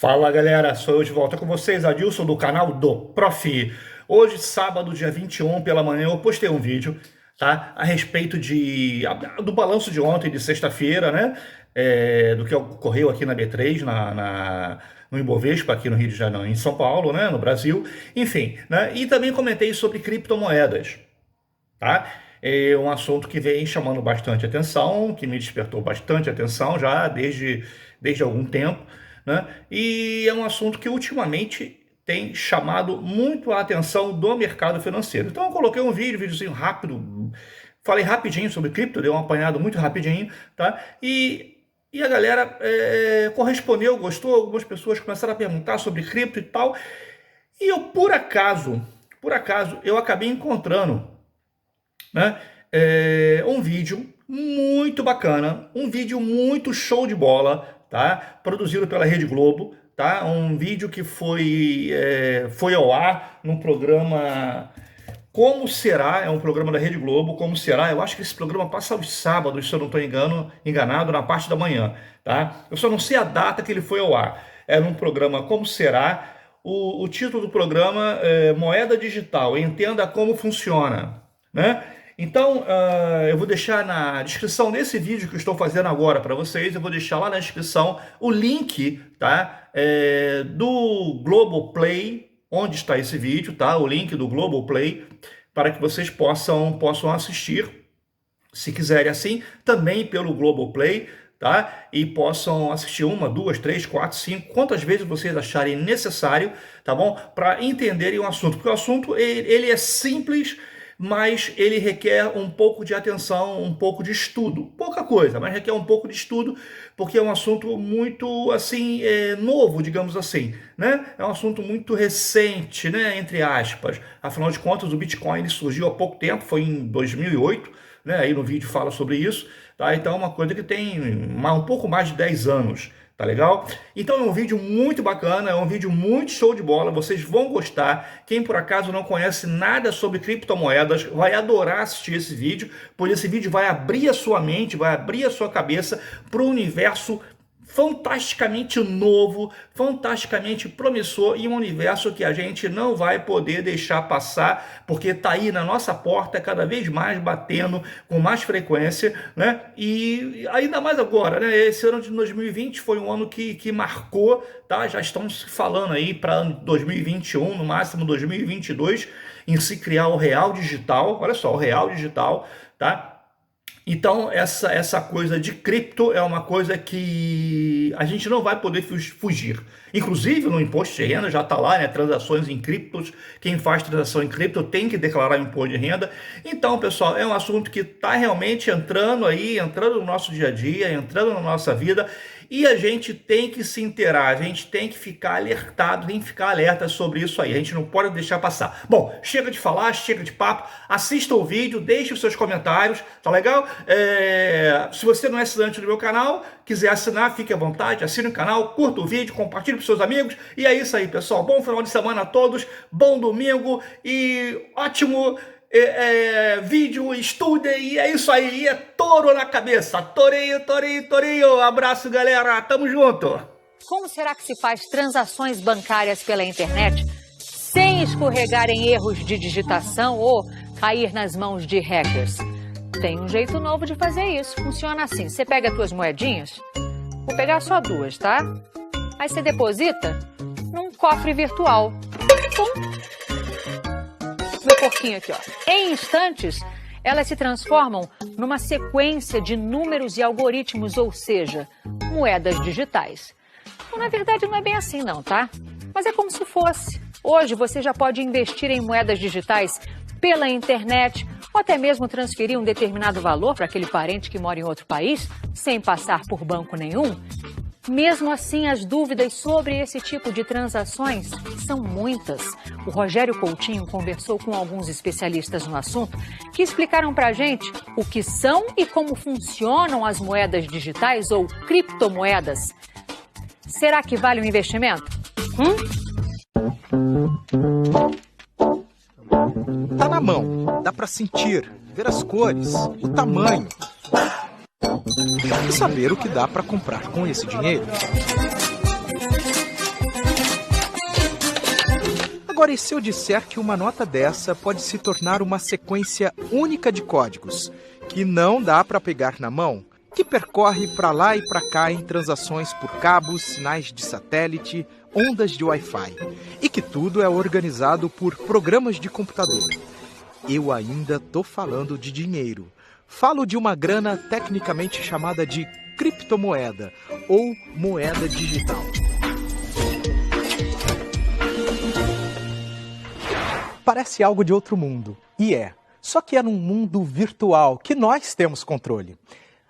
Fala galera, sou eu de volta com vocês, Adilson do canal do Prof. Hoje, sábado, dia 21, pela manhã, eu postei um vídeo, tá? A respeito do balanço de ontem, de sexta-feira, né? Do que ocorreu aqui na B3, no Ibovespa, aqui no Rio de Janeiro, em São Paulo, né? No Brasil, enfim, né? E também comentei sobre criptomoedas, tá? É um assunto que vem chamando bastante atenção, que me despertou bastante atenção já desde algum tempo, né? E é um assunto que ultimamente tem chamado muito a atenção do mercado financeiro. Então eu coloquei um videozinho rápido, falei rapidinho sobre cripto, dei um apanhado muito rapidinho, tá? E a galera correspondeu, gostou, algumas pessoas começaram a perguntar sobre cripto e tal, e eu por acaso, eu acabei encontrando, né, um vídeo muito bacana, um vídeo muito show de bola, tá? Produzido pela Rede Globo, tá? Um vídeo que foi ao ar num programa Como Será, é um programa da Rede Globo, Como Será. Eu acho que esse programa passa aos sábados, se eu não estou enganado, na parte da manhã, tá? Eu só não sei a data que ele foi ao ar. É num programa Como Será. O título do programa é Moeda Digital, entenda como funciona, né? Então, eu vou deixar na descrição desse vídeo que eu estou fazendo agora para vocês, eu vou deixar lá na descrição o link, tá? Do Globoplay, onde está esse vídeo, tá? O link do Globoplay, para que vocês possam assistir, se quiserem assim, também pelo Globoplay, tá? E possam assistir 1, 2, 3, 4, 5, quantas vezes vocês acharem necessário, tá bom? Para entenderem o assunto, porque o assunto ele é simples, mas ele requer um pouco de atenção, um pouco de estudo. Pouca coisa, mas requer um pouco de estudo, porque é um assunto muito, assim, novo, digamos assim, né? É um assunto muito recente, né? Entre aspas. Afinal de contas, o Bitcoin ele surgiu há pouco tempo, foi em 2008, né? Aí no vídeo fala sobre isso, tá? Então é uma coisa que tem um pouco mais de 10 anos. Tá legal? Então é um vídeo muito bacana, é um vídeo muito show de bola, vocês vão gostar. Quem por acaso não conhece nada sobre criptomoedas vai adorar assistir esse vídeo, pois esse vídeo vai abrir a sua mente, vai abrir a sua cabeça para o universo fantasticamente novo, fantasticamente promissor e um universo que a gente não vai poder deixar passar, porque está aí na nossa porta cada vez mais batendo com mais frequência, né? E ainda mais agora, né? Esse ano de 2020 foi um ano que marcou, tá? Já estamos falando aí para 2021, no máximo 2022, em se criar o real digital. Olha só, o real digital, tá? Então, essa coisa de cripto é uma coisa que a gente não vai poder fugir. Inclusive, no imposto de renda já está lá, né? Transações em criptos. Quem faz transação em cripto tem que declarar imposto de renda. Então, pessoal, é um assunto que está realmente entrando no nosso dia a dia, entrando na nossa vida. E a gente tem que se inteirar, a gente tem que ficar alertado, tem que ficar alerta sobre isso aí. A gente não pode deixar passar. Bom, chega de falar, chega de papo. Assista o vídeo, deixe os seus comentários, tá legal? Se você não é assinante do meu canal, quiser assinar, fique à vontade, assine o canal, curta o vídeo, compartilhe com seus amigos. E é isso aí, pessoal. Bom final de semana a todos, bom domingo e ótimo vídeo, estudem, e é isso aí, é touro na cabeça, tourinho, abraço galera, tamo junto. Como será que se faz transações bancárias pela internet sem escorregar em erros de digitação ou cair nas mãos de hackers? Tem um jeito novo de fazer isso, funciona assim, você pega as tuas moedinhas, vou pegar só 2, tá? Aí você deposita num cofre virtual, meu porquinho aqui, ó. Em instantes, elas se transformam numa sequência de números e algoritmos, ou seja, moedas digitais. Então, na verdade, não é bem assim não, tá? Mas é como se fosse. Hoje, você já pode investir em moedas digitais pela internet ou até mesmo transferir um determinado valor para aquele parente que mora em outro país, sem passar por banco nenhum. Mesmo assim, as dúvidas sobre esse tipo de transações são muitas. O Rogério Coutinho conversou com alguns especialistas no assunto que explicaram para a gente o que são e como funcionam as moedas digitais ou criptomoedas. Será que vale um investimento? Tá na mão, dá para sentir, ver as cores, o tamanho. E saber o que dá para comprar com esse dinheiro. Agora, e se eu disser que uma nota dessa pode se tornar uma sequência única de códigos, que não dá para pegar na mão, que percorre para lá e para cá em transações por cabos, sinais de satélite, ondas de Wi-Fi, e que tudo é organizado por programas de computador? Eu ainda tô falando de dinheiro. Falo de uma grana tecnicamente chamada de criptomoeda ou moeda digital. Parece algo de outro mundo, e é. Só que é num mundo virtual que nós temos controle.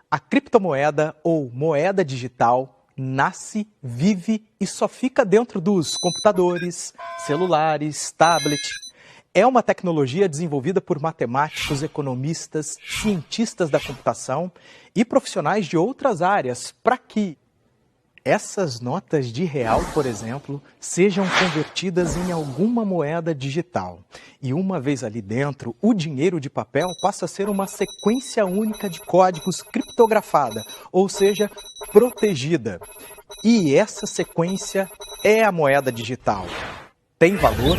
A criptomoeda ou moeda digital nasce, vive e só fica dentro dos computadores, celulares, tablets. É uma tecnologia desenvolvida por matemáticos, economistas, cientistas da computação e profissionais de outras áreas para que essas notas de real, por exemplo, sejam convertidas em alguma moeda digital. E uma vez ali dentro, o dinheiro de papel passa a ser uma sequência única de códigos criptografada, ou seja, protegida. E essa sequência é a moeda digital. Tem valor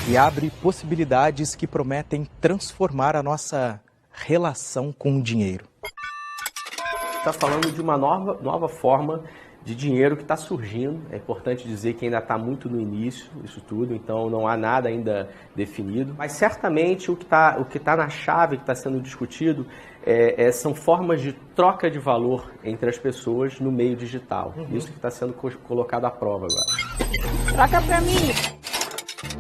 e abre possibilidades que prometem transformar a nossa relação com o dinheiro. Está falando de uma nova forma de dinheiro que está surgindo. É importante dizer que ainda está muito no início isso tudo, então não há nada ainda definido. Mas certamente o que tá na chave, que está sendo discutido, são formas de troca de valor entre as pessoas no meio digital. Isso que está sendo colocado à prova agora. Troca para mim!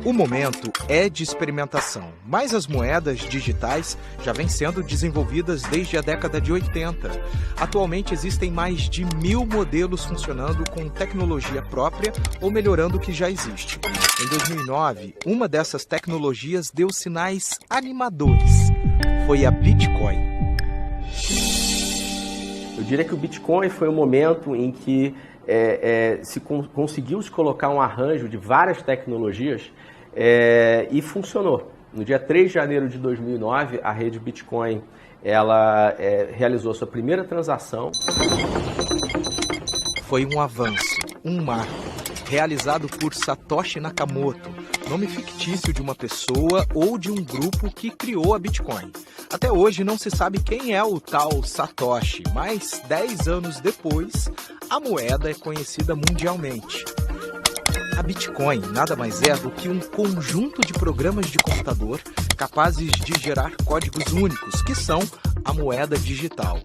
O momento é de experimentação, mas as moedas digitais já vêm sendo desenvolvidas desde a década de 80. Atualmente existem mais de 1000 modelos funcionando com tecnologia própria ou melhorando o que já existe. Em 2009, uma dessas tecnologias deu sinais animadores. Foi a Bitcoin. Eu diria que o Bitcoin foi o momento em que conseguiu se colocar um arranjo de várias tecnologias e funcionou. No dia 3 de janeiro de 2009, a rede Bitcoin realizou sua primeira transação. Foi um avanço, um marco, realizado por Satoshi Nakamoto, nome fictício de uma pessoa ou de um grupo que criou a Bitcoin. Até hoje não se sabe quem é o tal Satoshi, mas 10 anos depois, a moeda é conhecida mundialmente. A Bitcoin nada mais é do que um conjunto de programas de computador capazes de gerar códigos únicos, que são a moeda digital.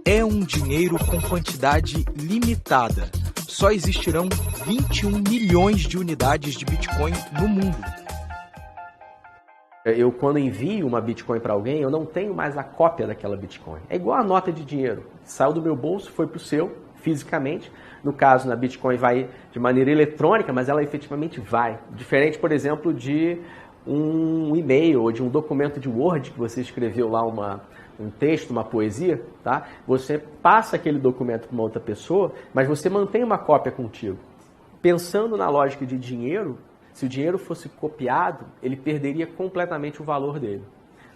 É um dinheiro com quantidade limitada. Só existirão 21 milhões de unidades de Bitcoin no mundo. Eu, quando envio uma Bitcoin para alguém, eu não tenho mais a cópia daquela Bitcoin. É igual a nota de dinheiro. Saiu do meu bolso, foi para o seu, fisicamente. No caso, na Bitcoin vai de maneira eletrônica, mas ela efetivamente vai. Diferente, por exemplo, de um e-mail ou de um documento de Word que você escreveu lá um texto, uma poesia, tá? Você passa aquele documento para uma outra pessoa, mas você mantém uma cópia contigo. Pensando na lógica de dinheiro, se o dinheiro fosse copiado, ele perderia completamente o valor dele.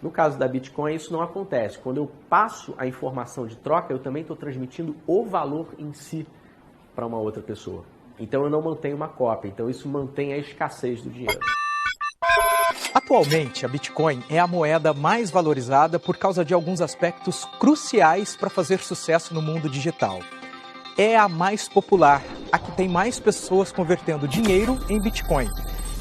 No caso da Bitcoin, isso não acontece. Quando eu passo a informação de troca, eu também estou transmitindo o valor em si para uma outra pessoa. Então eu não mantenho uma cópia. Então isso mantém a escassez do dinheiro. Atualmente, a Bitcoin é a moeda mais valorizada por causa de alguns aspectos cruciais para fazer sucesso no mundo digital. É a mais popular, a que tem mais pessoas convertendo dinheiro em Bitcoin.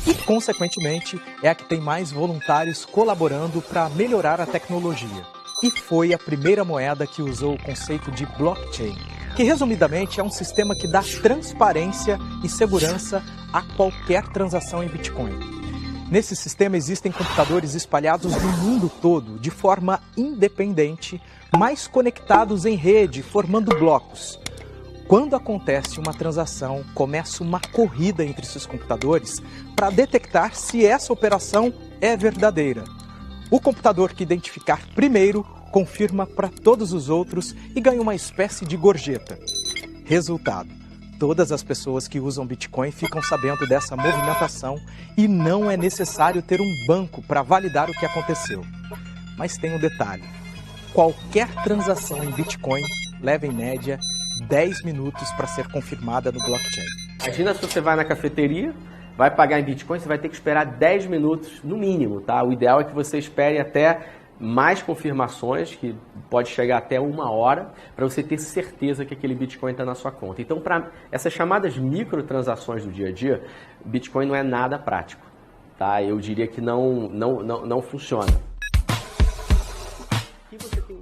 E, consequentemente, é a que tem mais voluntários colaborando para melhorar a tecnologia. E foi a primeira moeda que usou o conceito de blockchain, que resumidamente é um sistema que dá transparência e segurança a qualquer transação em Bitcoin. Nesse sistema existem computadores espalhados no mundo todo, de forma independente, mas conectados em rede, formando blocos. Quando acontece uma transação, começa uma corrida entre esses computadores para detectar se essa operação é verdadeira. O computador que identificar primeiro confirma para todos os outros e ganha uma espécie de gorjeta. Resultado: todas as pessoas que usam Bitcoin ficam sabendo dessa movimentação e não é necessário ter um banco para validar o que aconteceu. Mas tem um detalhe: qualquer transação em Bitcoin leva em média 10 minutos para ser confirmada no blockchain. Imagina se você vai na cafeteria, vai pagar em Bitcoin, você vai ter que esperar 10 minutos no mínimo, tá? O ideal é que você espere até mais confirmações, que pode chegar até 1 hora, para você ter certeza que aquele Bitcoin está na sua conta. Então, para essas chamadas microtransações do dia a dia, Bitcoin não é nada prático, tá? Eu diria que não funciona.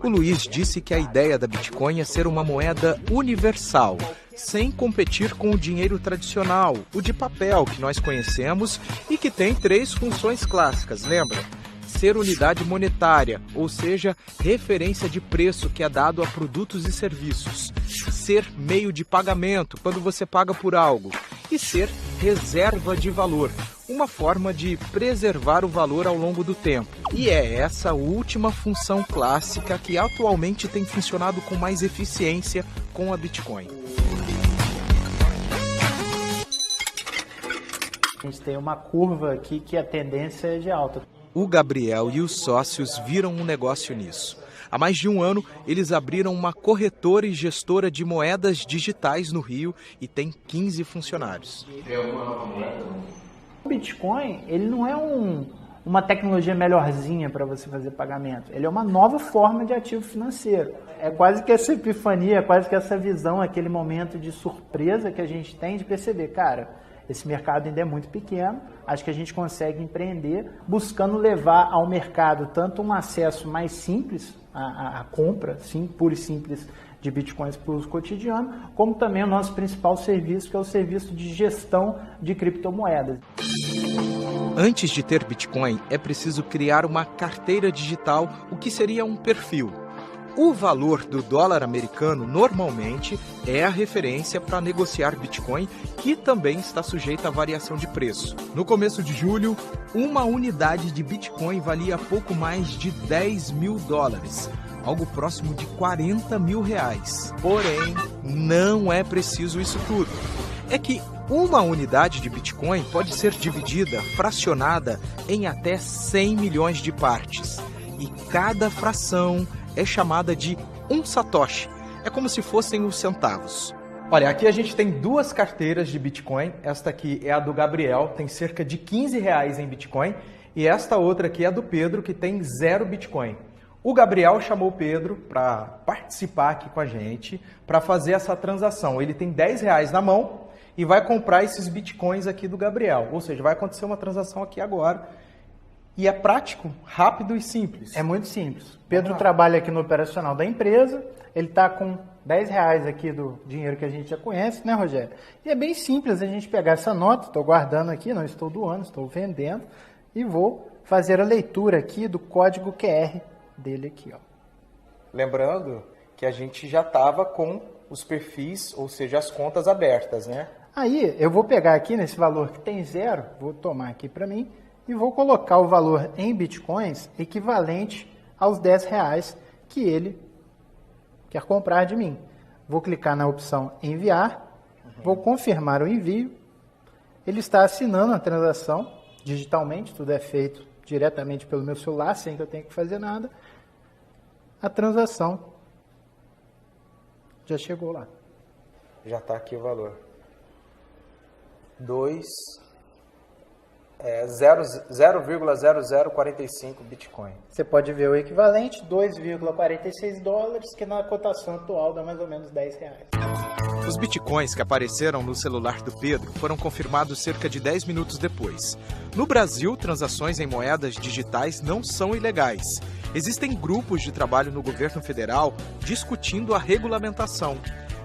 O Luiz disse que a ideia da Bitcoin é ser uma moeda universal, sem competir com o dinheiro tradicional, o de papel que nós conhecemos e que tem 3 funções clássicas, lembra? Ser unidade monetária, ou seja, referência de preço que é dado a produtos e serviços. Ser meio de pagamento, quando você paga por algo. E ser reserva de valor, uma forma de preservar o valor ao longo do tempo. E é essa última função clássica que atualmente tem funcionado com mais eficiência com a Bitcoin. A gente tem uma curva aqui que a tendência é de alta. O Gabriel e os sócios viram um negócio nisso. Há mais de 1 ano, eles abriram uma corretora e gestora de moedas digitais no Rio e tem 15 funcionários. O Bitcoin, ele não é uma tecnologia melhorzinha para você fazer pagamento. Ele é uma nova forma de ativo financeiro. É quase que essa epifania, quase que essa visão, aquele momento de surpresa que a gente tem de perceber, cara, esse mercado ainda é muito pequeno, acho que a gente consegue empreender buscando levar ao mercado tanto um acesso mais simples à compra, sim, pura e simples, de bitcoins para o uso cotidiano, como também o nosso principal serviço, que é o serviço de gestão de criptomoedas. Antes de ter Bitcoin, é preciso criar uma carteira digital, o que seria um perfil. O valor do dólar americano normalmente é a referência para negociar Bitcoin, que também está sujeita à variação de preço. No começo de julho, uma unidade de Bitcoin valia pouco mais de 10 mil dólares, algo próximo de 40 mil reais. Porém, não é preciso isso tudo. É que uma unidade de Bitcoin pode ser dividida, fracionada em até 100 milhões de partes. E cada fração é chamada de um satoshi. É como se fossem os centavos. Olha, aqui a gente tem 2 carteiras de Bitcoin. Esta aqui é a do Gabriel, tem cerca de 15 reais em Bitcoin. E esta outra aqui é a do Pedro, que tem 0 Bitcoin. O Gabriel chamou o Pedro para participar aqui com a gente, para fazer essa transação. Ele tem 10 reais na mão e vai comprar esses Bitcoins aqui do Gabriel. Ou seja, vai acontecer uma transação aqui agora. E é prático, rápido e simples. É muito simples. Pedro trabalha aqui no operacional da empresa, ele está com 10 reais aqui do dinheiro que a gente já conhece, né, Rogério? E é bem simples a gente pegar essa nota, estou guardando aqui, não estou doando, estou vendendo, e vou fazer a leitura aqui do código QR dele aqui, ó. Lembrando que a gente já estava com os perfis, ou seja, as contas abertas, né? Aí, eu vou pegar aqui nesse valor que tem 0, vou tomar aqui para mim, e vou colocar o valor em bitcoins equivalente aos 10 reais que ele quer comprar de mim. Vou clicar na opção enviar, vou confirmar o envio. Ele está assinando a transação digitalmente, tudo é feito diretamente pelo meu celular, sem que eu tenha que fazer nada. A transação já chegou lá. Já está aqui o valor. 0,0045 Bitcoin. Você pode ver o equivalente, 2,46 dólares, que na cotação atual dá mais ou menos 10 reais. Os bitcoins que apareceram no celular do Pedro foram confirmados cerca de 10 minutos depois. No Brasil, transações em moedas digitais não são ilegais. Existem grupos de trabalho no governo federal discutindo a regulamentação.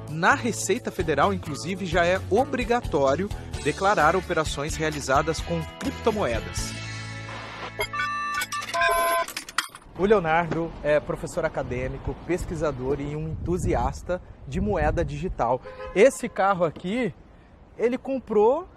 Na Receita Federal, inclusive, já é obrigatório declarar operações realizadas com criptomoedas. O Leonardo é professor acadêmico, pesquisador e um entusiasta de moeda digital. Esse carro aqui, ele comprou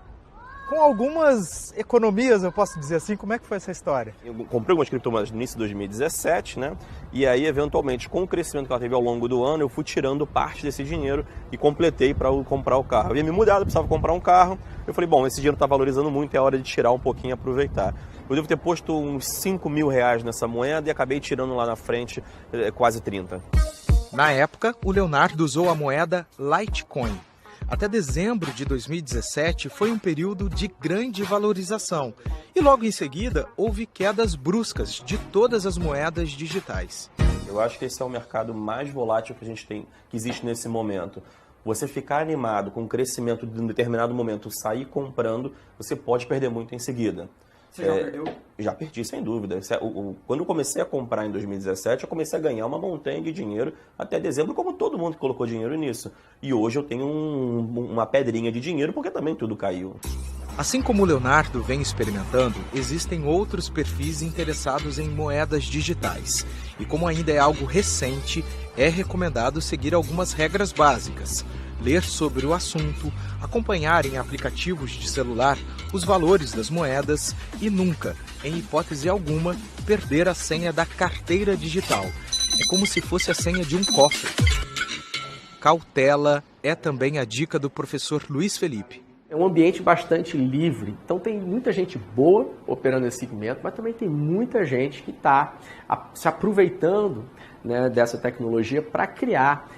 com algumas economias, eu posso dizer assim. Como é que foi essa história? Eu comprei algumas criptomoedas no início de 2017, né? E aí, eventualmente, com o crescimento que ela teve ao longo do ano, eu fui tirando parte desse dinheiro e completei para comprar o carro. Eu ia me mudar, eu precisava comprar um carro. Eu falei, bom, esse dinheiro está valorizando muito, é hora de tirar um pouquinho e aproveitar. Eu devo ter posto uns 5 mil reais nessa moeda e acabei tirando lá na frente quase 30. Na época, o Leonardo usou a moeda Litecoin. Até dezembro de 2017 foi um período de grande valorização e logo em seguida houve quedas bruscas de todas as moedas digitais. Eu acho que esse é o mercado mais volátil que a gente tem, que existe nesse momento. Você ficar animado com o crescimento de um determinado momento, sair comprando, você pode perder muito em seguida. Você já perdeu? Já perdi, sem dúvida. Quando eu comecei a comprar em 2017, eu comecei a ganhar uma montanha de dinheiro até dezembro, como todo mundo que colocou dinheiro nisso. E hoje eu tenho uma pedrinha de dinheiro, porque também tudo caiu. Assim como o Leonardo vem experimentando, existem outros perfis interessados em moedas digitais. E como ainda é algo recente, é recomendado seguir algumas regras básicas. Ler sobre o assunto, acompanhar em aplicativos de celular os valores das moedas e nunca, em hipótese alguma, perder a senha da carteira digital. É como se fosse a senha de um cofre. Cautela é também a dica do professor Luiz Felipe. É um ambiente bastante livre, então tem muita gente boa operando nesse segmento, mas também tem muita gente que está se aproveitando, né, dessa tecnologia para criar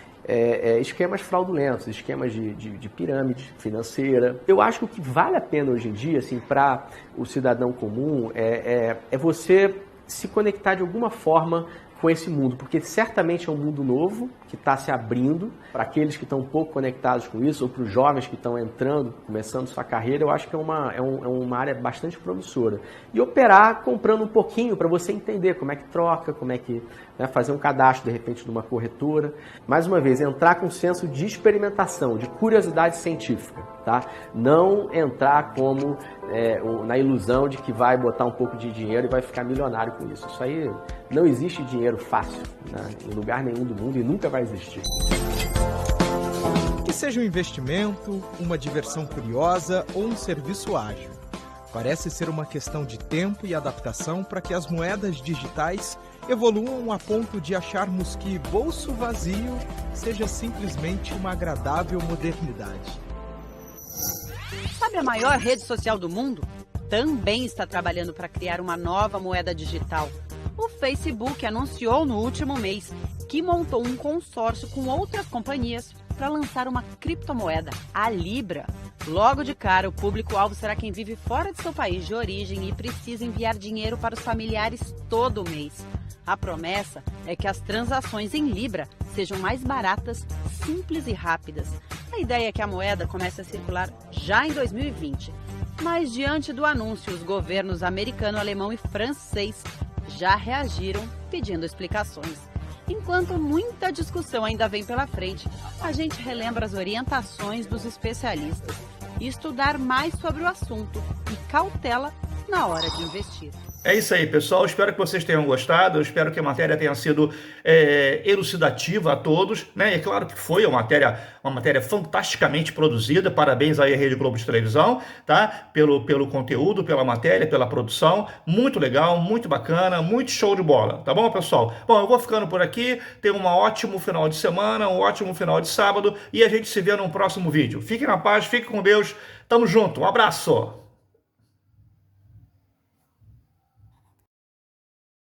esquemas fraudulentos, esquemas de pirâmide financeira. Eu acho que o que vale a pena hoje em dia, assim, para o cidadão comum é você se conectar de alguma forma com esse mundo, porque certamente é um mundo novo que está se abrindo para aqueles que estão um pouco conectados com isso, ou para os jovens que estão entrando, começando sua carreira. Eu acho que é uma área bastante promissora. E operar comprando um pouquinho para você entender como é que troca, como é que, né, fazer um cadastro de repente numa corretora. Mais uma vez, entrar com um senso de experimentação, de curiosidade científica, tá? Não entrar como na ilusão de que vai botar um pouco de dinheiro e vai ficar milionário com isso. Isso aí, não existe dinheiro fácil, né, em lugar nenhum do mundo e nunca vai existir. Que seja um investimento, uma diversão curiosa ou um serviço ágil. Parece ser uma questão de tempo e adaptação para que as moedas digitais evoluam a ponto de acharmos que bolso vazio seja simplesmente uma agradável modernidade. Sabe a maior rede social do mundo? Também está trabalhando para criar uma nova moeda digital. O Facebook anunciou no último mês que montou um consórcio com outras companhias para lançar uma criptomoeda, a Libra. Logo de cara, o público-alvo será quem vive fora de seu país de origem e precisa enviar dinheiro para os familiares todo mês. A promessa é que as transações em Libra sejam mais baratas, simples e rápidas. A ideia é que a moeda comece a circular já em 2020. Mas diante do anúncio, os governos americano, alemão e francês já reagiram pedindo explicações. Enquanto muita discussão ainda vem pela frente, a gente relembra as orientações dos especialistas e estudar mais sobre o assunto e cautela na hora de investir. É isso aí, pessoal. Espero que vocês tenham gostado. Eu espero que a matéria tenha sido elucidativa a todos, né? É claro que foi uma matéria fantasticamente produzida. Parabéns aí à Rede Globo de televisão, tá? Pelo conteúdo, pela matéria, pela produção. Muito legal, muito bacana, muito show de bola. Tá bom, pessoal? Bom, eu vou ficando por aqui. Tenham um ótimo final de semana, um ótimo final de sábado e a gente se vê num próximo vídeo. Fiquem na paz, fiquem com Deus. Tamo junto. Um abraço.